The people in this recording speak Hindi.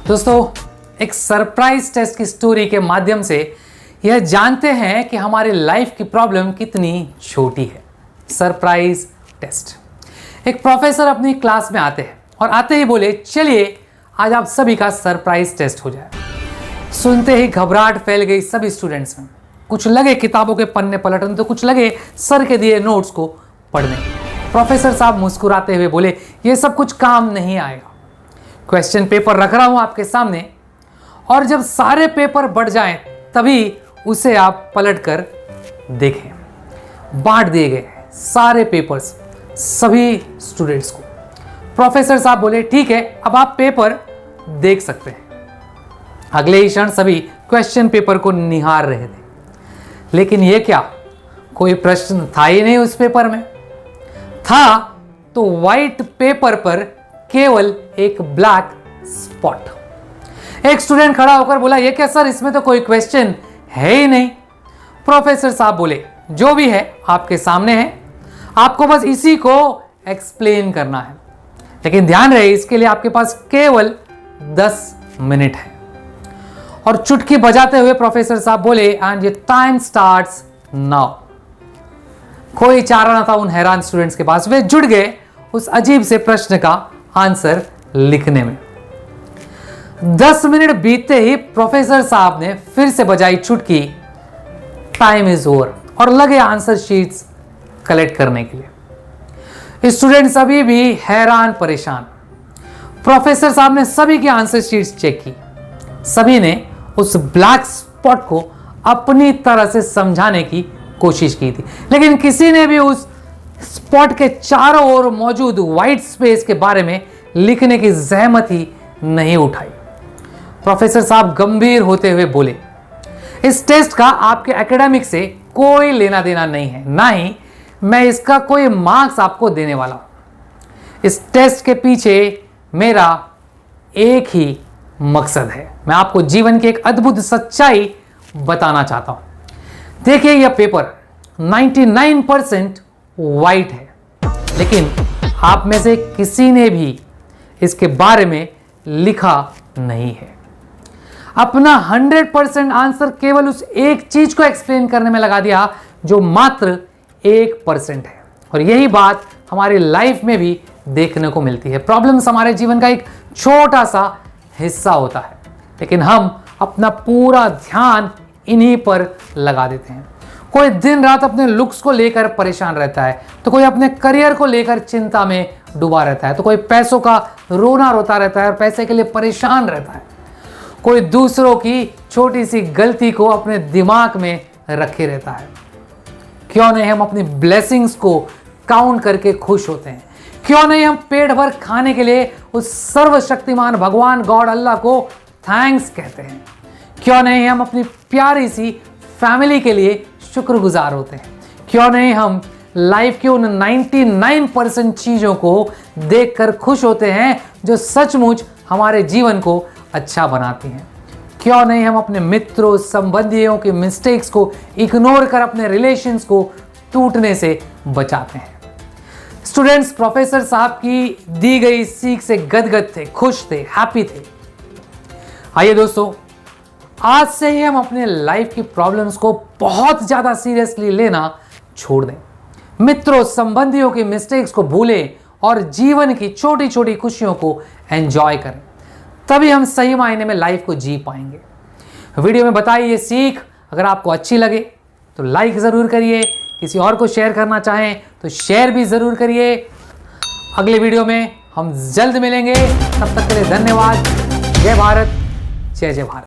दोस्तों, एक सरप्राइज टेस्ट की स्टोरी के माध्यम से यह जानते हैं कि हमारी लाइफ की प्रॉब्लम कितनी छोटी है। Surprise test. एक प्रोफेसर अपनी क्लास में आते हैं और आते ही बोले, चलिए आज आप सभी का सरप्राइज टेस्ट हो जाए। सुनते ही घबराहट फैल गई सभी स्टूडेंट्स में। कुछ लगे किताबों के पन्ने पलटने, तो कुछ लगे सर के दिए नोट्स को पढ़ने। प्रोफेसर साहब मुस्कुराते हुए बोले, ये सब कुछ काम नहीं आएगा। क्वेश्चन पेपर रख रहा हूं आपके सामने, और जब सारे पेपर बढ़ जाएं तभी उसे आप पलट कर देखें। बांट दिए गए सारे पेपर्स सभी स्टूडेंट्स को। प्रोफेसर साहब बोले, ठीक है, अब आप पेपर देख सकते हैं। अगले ही क्षण सभी क्वेश्चन पेपर को निहार रहे थे, लेकिन यह क्या, कोई प्रश्न था ही नहीं उस पेपर में। था तो व्हाइट पेपर पर केवल एक ब्लैक स्पॉट। एक स्टूडेंट खड़ा होकर बोला, ये क्या सर, इसमें तो कोई क्वेश्चन है ही नहीं। प्रोफेसर साहब बोले, जो भी है आपके सामने है, आपको बस इसी को एक्सप्लेन करना है, लेकिन ध्यान रहे इसके लिए आपके पास केवल 10 मिनट है। और चुटकी बजाते हुए प्रोफेसर साहब बोले, and your time starts now. कोई चारा ना था उन हैरान स्टूडेंट्स के पास। वे जुट गए उस अजीब से प्रश्न का आंसर लिखने में। 10 मिनट बीतते ही प्रोफेसर साहब ने फिर से बजाई चुटकी, टाइम इज ओवर, और लगे आंसर शीट्स कलेक्ट करने के लिए। स्टूडेंट्स अभी भी हैरान परेशान। प्रोफेसर साहब ने सभी की आंसर शीट्स चेक की। सभी ने उस ब्लैक स्पॉट को अपनी तरह से समझाने की कोशिश की थी, लेकिन किसी ने भी उस स्पॉट के चारों ओर मौजूद व्हाइट स्पेस के बारे में लिखने की जहमत ही नहीं उठाई। प्रोफेसर साहब गंभीर होते हुए बोले, इस टेस्ट का आपके एकेडमिक से कोई लेना देना नहीं है, ना ही मैं इसका कोई मार्क्स आपको देने वाला हूं। इस टेस्ट के पीछे मेरा एक ही मकसद है। मैं आपको जीवन की एक अद्भुत सच्चाई बताना चाहता हूं। देखिए, यह पेपर 99% व्हाइट है, लेकिन आप में से किसी ने भी इसके बारे में लिखा नहीं है। अपना 100% आंसर केवल उस एक चीज को एक्सप्लेन करने में लगा दिया जो मात्र 1% है। और यही बात हमारी लाइफ में भी देखने को मिलती है। प्रॉब्लम्स हमारे जीवन का एक छोटा सा हिस्सा होता है, लेकिन हम अपना पूरा ध्यान इन्हीं पर लगा देते हैं। कोई दिन रात अपने लुक्स को लेकर परेशान रहता है, तो कोई अपने करियर को लेकर चिंता में डूबा रहता है, तो कोई पैसों का रोना रोता रहता है और पैसे के लिए परेशान रहता है। कोई दूसरों की छोटी सी गलती को अपने दिमाग में रखे रहता है। क्यों नहीं हम अपनी ब्लेसिंग्स को काउंट करके खुश होते हैं? क्यों नहीं हम पेट भर खाने के लिए उस सर्वशक्तिमान भगवान गॉड अल्लाह को थैंक्स कहते हैं? क्यों नहीं हम अपनी प्यारी सी फैमिली के लिए शुक्रगुजार होते हैं? क्यों नहीं हम लाइफ की उन 99% चीजों को देखकर खुश होते हैं जो सचमुच हमारे जीवन को अच्छा बनाती हैं? क्यों नहीं हम अपने मित्रों संबंधियों के मिस्टेक्स को इग्नोर कर अपने रिलेशंस को टूटने से बचाते हैं? स्टूडेंट्स प्रोफेसर साहब की दी गई सीख से गदगद थे, खुश थे, हैप्पी थे। आइए दोस्तों, आज से ही हम अपने लाइफ की प्रॉब्लम्स को बहुत ज्यादा सीरियसली लेना छोड़ दें। मित्रों संबंधियों की मिस्टेक्स को भूलें और जीवन की छोटी छोटी खुशियों को एंजॉय करें। तभी हम सही मायने में लाइफ को जी पाएंगे। वीडियो में बताई ये सीख अगर आपको अच्छी लगे तो लाइक जरूर करिए, किसी और को शेयर करना चाहें तो शेयर भी जरूर करिए। अगले वीडियो में हम जल्द मिलेंगे, तब तक के लिए धन्यवाद। जय भारत, जय जय भारत।